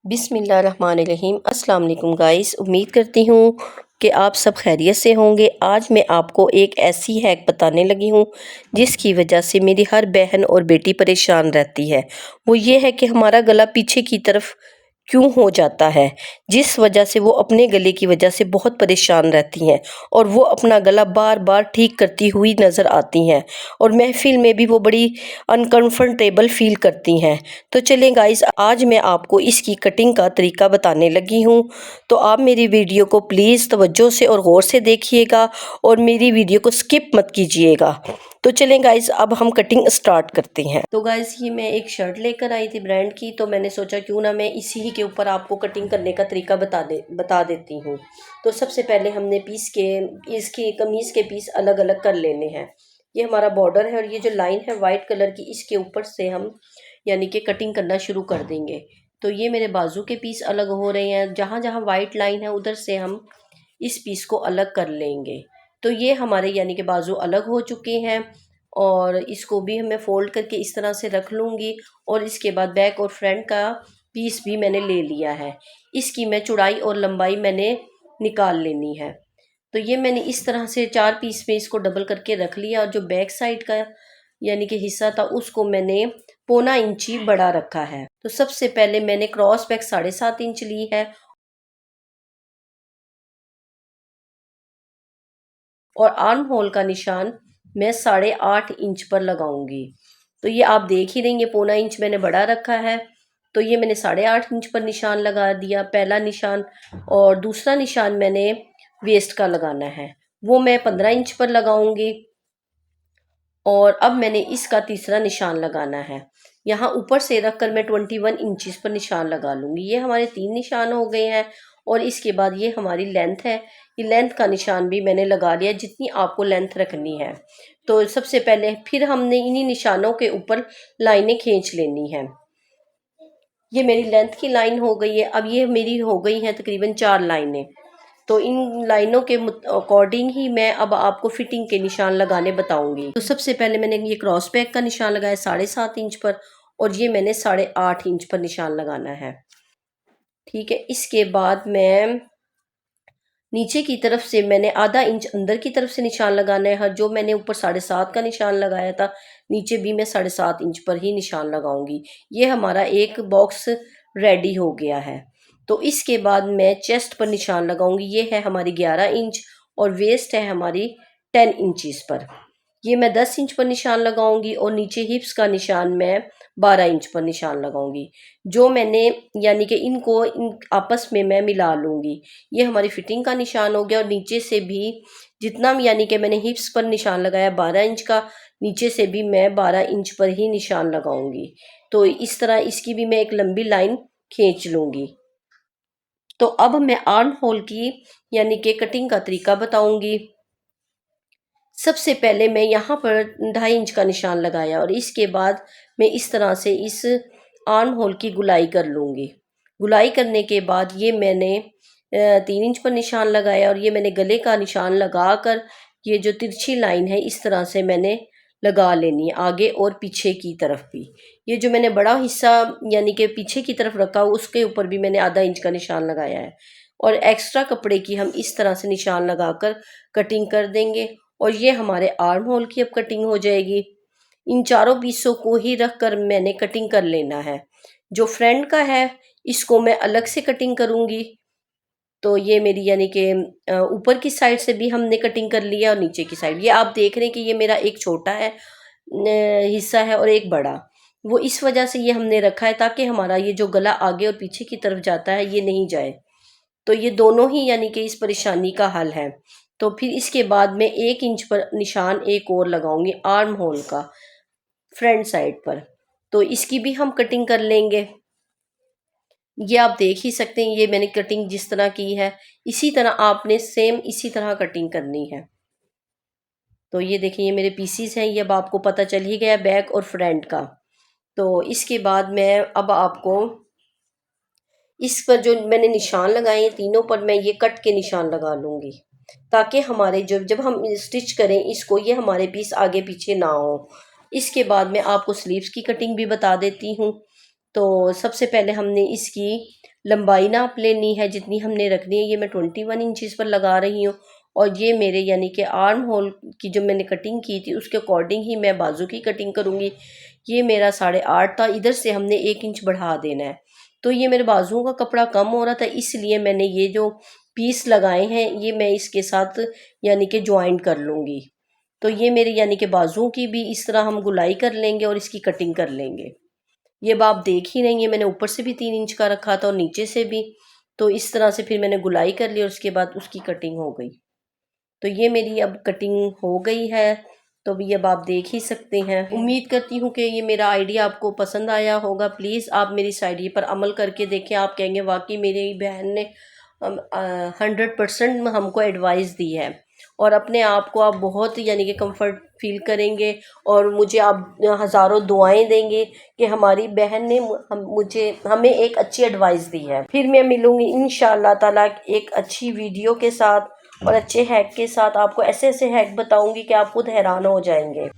बिस्मिल्लाहिर्रहमानिर्रहीम। अस्सलाम वालेकुम गाइस, उम्मीद करती हूँ कि आप सब खैरियत से होंगे। आज मैं आपको एक ऐसी हैक बताने लगी हूँ जिसकी वजह से मेरी हर बहन और बेटी परेशान रहती है। वो ये है कि हमारा गला पीछे की तरफ क्यों हो जाता है, जिस वजह से वो अपने गले की वजह से बहुत परेशान रहती हैं और वो अपना गला बार बार ठीक करती हुई नज़र आती हैं और महफिल में भी वो बड़ी अनकंफर्टेबल फील करती हैं। तो चलें गाइस, आज मैं आपको इसकी कटिंग का तरीका बताने लगी हूँ। तो आप मेरी वीडियो को प्लीज़ तवज्जो से और गौर से देखिएगा और मेरी वीडियो को स्किप मत कीजिएगा। तो चलें गाइस, अब हम कटिंग स्टार्ट करते हैं। तो गाइस, ये मैं एक शर्ट लेकर आई थी ब्रांड की, तो मैंने सोचा क्यों ना मैं इसी ही के ऊपर आपको कटिंग करने का तरीका बता देती हूँ। तो सबसे पहले हमने इसकी कमीज़ के पीस अलग अलग कर लेने हैं। ये हमारा बॉर्डर है और ये जो लाइन है वाइट कलर की, इसके ऊपर से हम यानी कि कटिंग करना शुरू कर देंगे। तो ये मेरे बाजू के पीस अलग हो रहे हैं, जहाँ जहाँ वाइट लाइन है उधर से हम इस पीस को अलग कर लेंगे। तो ये हमारे यानी कि बाजू अलग हो चुके हैं और इसको भी मैं फोल्ड करके इस तरह से रख लूँगी। और इसके बाद बैक और फ्रंट का पीस भी मैंने ले लिया है। इसकी मैं चौड़ाई और लंबाई मैंने निकाल लेनी है। तो ये मैंने इस तरह से 4 पीस में इसको डबल करके रख लिया और जो बैक साइड का यानी कि हिस्सा था उसको मैंने पौना इंची बड़ा रखा है। तो सबसे पहले मैंने क्रॉस बैक 7.5 इंच ली है और आर्म होल का निशान मैं 8.5 इंच पर लगाऊंगी। तो ये आप देख ही रही हैं, पौना इंच मैंने बड़ा रखा है। तो ये मैंने 8.5 इंच पर निशान लगा दिया, पहला निशान। और दूसरा निशान मैंने वेस्ट का लगाना है, वो मैं 15 इंच पर लगाऊंगी। और अब मैंने इसका तीसरा निशान लगाना है, यहाँ ऊपर से रखकर मैं 21 इंचेस पर निशान लगा लूँगी। ये हमारे 3 निशान हो गए हैं। और इसके बाद ये हमारी लेंथ है, ये लेंथ का निशान भी मैंने लगा लिया जितनी आपको लेंथ रखनी है। तो सबसे पहले फिर हमने इन्हीं निशानों के ऊपर लाइनें खींच लेनी हैं। ये मेरी लेंथ की लाइन हो गई है। अब ये मेरी हो गई हैं तकरीबन 4 लाइनें। तो इन लाइनों के अकॉर्डिंग ही मैं अब आपको फिटिंग के निशान लगाने बताऊंगी। तो सबसे पहले मैंने ये क्रॉस बैक का निशान लगाया 7.5 इंच पर और ये मैंने 8.5 इंच पर निशान लगाना है। ठीक है, इसके बाद मैं नीचे की तरफ से मैंने आधा इंच अंदर की तरफ से निशान लगाना है। जो मैंने ऊपर 7.5 का निशान लगाया था, नीचे भी मैं 7.5 इंच पर ही निशान लगाऊंगी। ये हमारा एक बॉक्स रेडी हो गया है। तो इसके बाद मैं चेस्ट पर निशान लगाऊंगी। ये है हमारी 11 इंच और वेस्ट है हमारी 10 इंचज़ पर। ये मैं 10 इंच पर निशान लगाऊंगी और नीचे हिप्स का निशान मैं 12 इंच पर निशान लगाऊंगी। जो मैंने यानी कि इन आपस में मैं मिला लूँगी। ये हमारी फिटिंग का निशान हो गया। और नीचे से भी जितना यानी कि मैंने हिप्स पर निशान लगाया 12 इंच का, नीचे से भी मैं 12 इंच पर ही निशान लगाऊंगी। तो इस तरह इसकी भी मैं एक लंबी लाइन खींच लूँगी। तो अब मैं आर्म होल की यानी कि कटिंग का तरीका बताऊंगी। सबसे पहले मैं यहाँ पर 2.5 इंच का निशान लगाया और इसके बाद मैं इस तरह से इस आर्म होल की गुलाई कर लूँगी। गुलाई करने के बाद ये मैंने 3 इंच पर निशान लगाया और ये मैंने गले का निशान लगा कर ये जो तिरछी लाइन है इस तरह से मैंने लगा लेनी है आगे और पीछे की तरफ भी। ये जो मैंने बड़ा हिस्सा यानी कि पीछे की तरफ रखा उसके ऊपर भी मैंने आधा इंच का निशान लगाया है। और एक्स्ट्रा कपड़े की हम इस तरह से निशान लगाकर कटिंग कर देंगे और ये हमारे आर्म होल की अब कटिंग हो जाएगी। इन चारों पीसों को ही रख कर मैंने कटिंग कर लेना है। जो फ्रंट का है इसको मैं अलग से कटिंग करूँगी। तो ये मेरी यानी कि ऊपर की साइड से भी हमने कटिंग कर लिया और नीचे की साइड ये आप देख रहे हैं कि ये मेरा एक छोटा है हिस्सा है और एक बड़ा। वो इस वजह से ये हमने रखा है ताकि हमारा ये जो गला आगे और पीछे की तरफ जाता है ये नहीं जाए। तो ये दोनों ही यानी कि इस परेशानी का हल है। तो फिर इसके बाद मैं 1 इंच पर निशान एक और लगाऊंगी आर्म होल का फ्रंट साइड पर। तो इसकी भी हम कटिंग कर लेंगे। ये आप देख ही सकते हैं, ये मैंने कटिंग जिस तरह की है इसी तरह आपने सेम इसी तरह कटिंग करनी है। तो ये देखिए ये मेरे पीसीस हैं, ये अब आपको पता चल ही गया बैक और फ्रंट का। तो इसके बाद मैं अब आपको इस पर जो मैंने निशान लगाए हैं तीनों पर मैं ये कट के निशान लगा लूँगी ताकि हमारे जब हम स्टिच करें इसको ये हमारे पीस आगे पीछे ना हो। इसके बाद मैं आपको स्लीव्स की कटिंग भी बता देती हूँ। तो सबसे पहले हमने इसकी लंबाई नाप लेनी है, जितनी हमने रखनी है। ये मैं 21 इंचज़ पर लगा रही हूँ और ये मेरे यानी कि आर्म होल की जो मैंने कटिंग की थी उसके अकॉर्डिंग ही मैं बाजू की कटिंग करूँगी। ये मेरा 8.5 था, इधर से हमने 1 इंच बढ़ा देना है। तो ये मेरे बाजुओं का कपड़ा कम हो रहा था, इसलिए मैंने ये जो पीस लगाए हैं ये मैं इसके साथ यानी कि ज्वाइंट कर लूँगी। तो ये मेरे यानी कि बाजुओं की भी इस तरह हम गुलाई कर लेंगे और इसकी कटिंग कर लेंगे। ये अब आप देख ही रही हैं, मैंने ऊपर से भी 3 इंच का रखा था और नीचे से भी। तो इस तरह से फिर मैंने गुलाई कर ली और उसके बाद उसकी कटिंग हो गई। तो ये मेरी अब कटिंग हो गई है, तो अभी अब आप देख ही सकते हैं। उम्मीद करती हूँ कि ये मेरा आइडिया आपको पसंद आया होगा। प्लीज़ आप मेरी इस आइडिया पर अमल करके देखें। आप कहेंगे वाकई मेरी बहन ने 100% हमको एडवाइस दी है और अपने आप को आप बहुत यानी कि कंफर्ट फील करेंगे और मुझे आप हज़ारों दुआएं देंगे कि हमारी बहन ने हमें एक अच्छी एडवाइस दी है। फिर मैं मिलूँगी इंशाअल्लाह ताला एक अच्छी वीडियो के साथ और अच्छे हैक के साथ। आपको ऐसे ऐसे हैक बताऊंगी कि आप खुद हैरान हो जाएंगे।